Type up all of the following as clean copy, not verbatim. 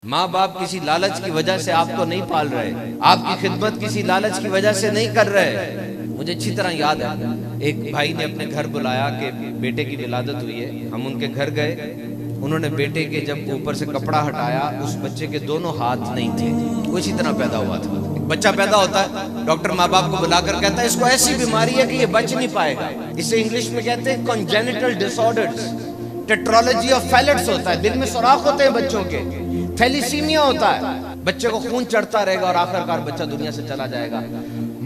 ماں باپ کسی لالچ کی وجہ سے آپ کو نہیں پال رہے، آپ کی خدمت کسی لالچ کی وجہ سے نہیں کر رہے۔ مجھے اچھی طرح یاد ہے، ایک بھائی نے اپنے گھر بلایا کہ بیٹے کی ولادت ہوئی ہے، ہم ان کے گھر گئے، انہوں نے بیٹے کے جب اوپر سے کپڑا ہٹایا، اس بچے کے دونوں ہاتھ نہیں تھے، وہ اسی طرح پیدا ہوا تھا۔ بچہ پیدا ہوتا ہے، ڈاکٹر ماں باپ کو بلا کر کہتا ہے اس کو ایسی بیماری ہے کہ یہ بچ نہیں پائے گا، اسے انگلش میں کہتے ہیں کنجینیٹل ڈس آرڈرز، ٹیٹرالوجی آف فیلٹس ہوتا ہے، دل میں سوراخ ہوتے ہیں بچوں کے، تھیلیسیمیا ہوتا ہے، بچے کو خون چڑھتا رہے گا اور آخرکار بچہ دنیا سے چلا جائے گا۔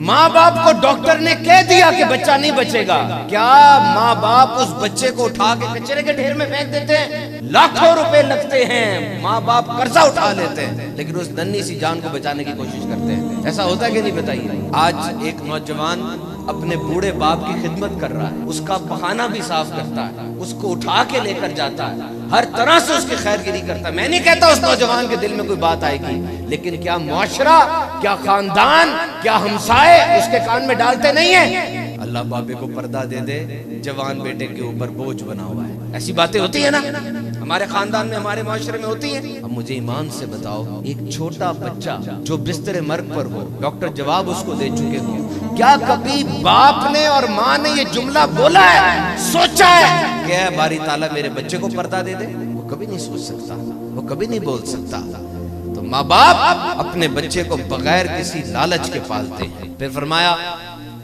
ماں باپ کو ڈاکٹر نے کہہ دیا کہ بچہ نہیں بچے گا، کیا ماں باپ اس بچے کو اٹھا کے کچرے کے ڈھیر میں پھینک دیتے ہیں؟ لاکھوں روپے لگتے ہیں، ماں باپ قرضہ اٹھا لیتے ہیں، لیکن اس ننھی سی جان کو بچانے کی کوشش کرتے ہیں۔ ایسا ہوتا ہے کہ نہیں بتائیے؟ آج ایک نوجوان اپنے بوڑھے باپ کی خدمت کر رہا ہے، اس کا بہانہ بھی صاف کرتا ہے، اس کو اٹھا کے لے کر جاتا ہے، ہر طرح سے اس کی خیر گیری کرتا ہے۔ میں نہیں کہتا اس نوجوان کے دل میں کوئی بات آئے گی، لیکن کیا معاشرہ، کیا خاندان، کیا ہمسائے اس کے کان میں ڈالتے نہیں ہیں؟ اللہ بابے کو پردہ دے دے، جوان بیٹے کے اوپر بوجھ بنا ہوا ہے۔ ایسی باتیں ہوتی ہیں نا، ہمارے خاندان میں، ہمارے معاشرے میں ہوتی ہیں۔ اب مجھے ایمان سے بتاؤ، ایک چھوٹا بچہ جو بستر مرگ پر ہو، ڈاکٹر جواب اس کو دے چکے ہو، کیا کبھی باپ نے اور ماں نے یہ جملہ بولا ہے، سوچا ہے کہ اے باری تعالیٰ میرے بچے کو پردہ دے دے؟ وہ کبھی نہیں سوچ سکتا، وہ کبھی نہیں بول سکتا۔ تو ماں باپ اپنے بچے کو بغیر کسی لالچ کے پالتے ہیں۔ پھر فرمایا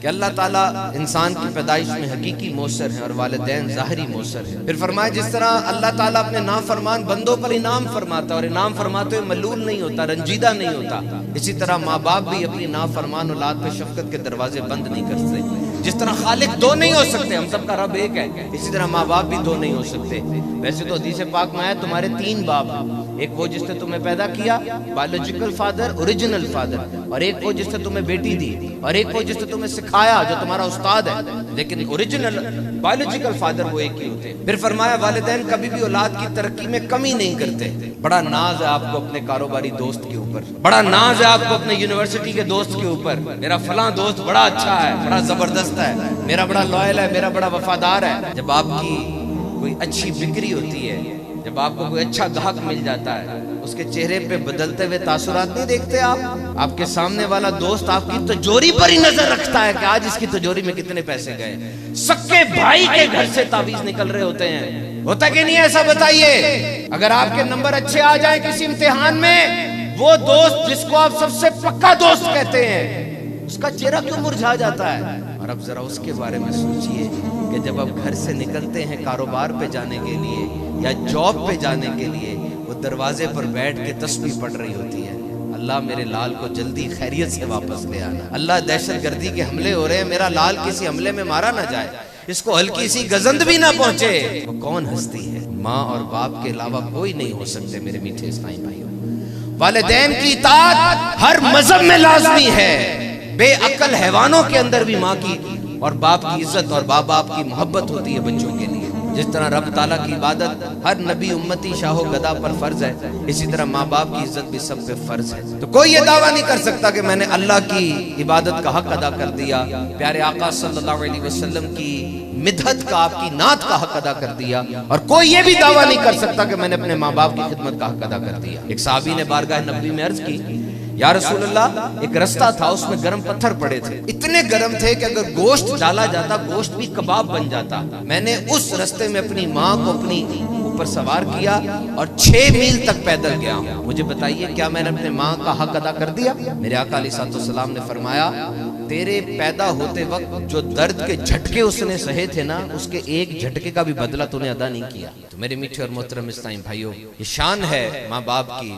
کہ اللہ تعالیٰ انسان کی پیدائش میں حقیقی موثر ہیں اور والدین ظاہری موثر ہیں۔ پھر فرمایا جس طرح اللہ تعالیٰ اپنے نافرمان بندوں پر انعام فرماتا ہے اور انعام فرماتے ہوئے ملول نہیں ہوتا، رنجیدہ نہیں ہوتا، اسی طرح ماں باپ بھی اپنی نافرمان اولاد پہ شفقت کے دروازے بند نہیں کرتے۔ جس طرح خالق دو نہیں ہو سکتے، ہم سب کا رب ایک ہے، اسی طرح ماں باپ بھی دو نہیں ہو سکتے۔ ویسے تو حدیث پاک میں ہے تمہارے تین باپ ہیں، ایک وہ جس نے تمہیں پیدا کیا، بایولوجیکل فادر، اوریجنل فادر، اور ایک وہ جس نے تمہیں بیٹی دی، اور ایک وہ جس نے تمہیں سکھایا، جو تمہارا استاد ہے، لیکن اوریجنل بایولوجیکل فادر وہ ایک ہی ہوتے ہیں۔ پھر فرمایا والدین کبھی بھی اولاد کی ترقی میں کمی نہیں کرتے۔ بڑا ناز ہے آپ کو اپنے کاروباری دوست کے اوپر، بڑا ناز ہے آپ کو اپنے یونیورسٹی کے دوست کے اوپر، میرا فلاں دوست بڑا اچھا ہے، بڑا زبردست ہے، میرا بڑا لائل ہے، میرا بڑا وفادار ہے۔ جب آپ کی کوئی اچھی بکری ہوتی ہے، جب آپ کو کوئی اچھا گاہک مل جاتا ہے، اس کے چہرے پہ بدلتے ہوئے تاثرات نہیں دیکھتے آپ کے سامنے والا دوست آپ کی تجوری پر ہی نظر رکھتا ہے کہ آج اس کی تجوری میں کتنے پیسے گئے۔ سکے بھائی کے گھر سے تعویذ نکل رہے ہوتے ہیں، ہوتا کہ نہیں ایسا؟ بتائیے۔ اگر آپ کے نمبر اچھے آ جائیں کسی امتحان میں، وہ دوست جس کو آپ سب سے پکا دوست کہتے ہیں، اس کا چہرہ کیوں مرجھا جاتا ہے؟ اور اب ذرا اس کے بارے میں سوچئے کہ جب آپ گھر سے نکلتے ہیں کاروبار پہ جانے کے لیے یا جاب پہ جانے کے لیے، وہ دروازے پر بیٹھ کے تسبیح پڑھ رہی ہوتی ہے، اللہ میرے لال کو جلدی خیریت سے واپس لے آنا، اللہ دہشت گردی کے حملے ہو رہے ہیں، میرا لال کسی حملے میں مارا نہ جائے، اس کو ہلکی سی گزند بھی نہ پہنچے۔ وہ کون ہستی ہے؟ ماں اور باپ کے علاوہ کوئی نہیں ہو سکتے میرے میٹھے اسلامی بھائیوں۔ والدین کی اطاعت ہر مذہب میں لازمی ہے، بے عقل حیوانوں کے اندر بھی ماں کی اور باپ کی عزت اور باپ کی محبت ہوتی ہے بچوں کے لیے۔ جس طرح رب تعالیٰ کی عبادت ہر نبی امتی شاہ و گدا پر فرض ہے، اسی طرح ماں باپ کی عزت بھی سب پہ فرض ہے۔ تو کوئی یہ دعویٰ نہیں کر سکتا کہ میں نے اللہ کی عبادت کا حق ادا کر دیا، پیارے آقا صلی اللہ علیہ وسلم کی مدحت کا، آپ کی نعت کا حق ادا کر دیا، اور کوئی یہ بھی دعویٰ نہیں کر سکتا کہ میں نے اپنے ماں باپ کی خدمت کا حق ادا کر دیا۔ ایک صحابی نے بارگاہ نبوی میں عرض کی، یا رسول اللہ، ایک رستہ تھا، اس میں گرم پتھر پڑے تھے، اتنے گرم تھے کہ اگر گوشت ڈالا جاتا گوشت بھی کباب بن جاتا۔ میں نے اس رستے میں اپنی ماں کو اپنی اوپر سوار کیا اور 6 میل تک پیدل گیا ہوں، مجھے بتائیے کیا میں نے اپنے ماں کا حق ادا کر دیا؟ میرے آقا علیہ السلام نے فرمایا، تیرے پیدا ہوتے وقت جو درد کے جھٹکے اس نے سہے تھے نا، اس کے ایک جھٹکے کا بھی بدلہ تو نے ادا نہیں کیا۔ تو میرے میٹھے اور محترم اسلامی بھائیوں، یہ شان ہے ماں باپ کی۔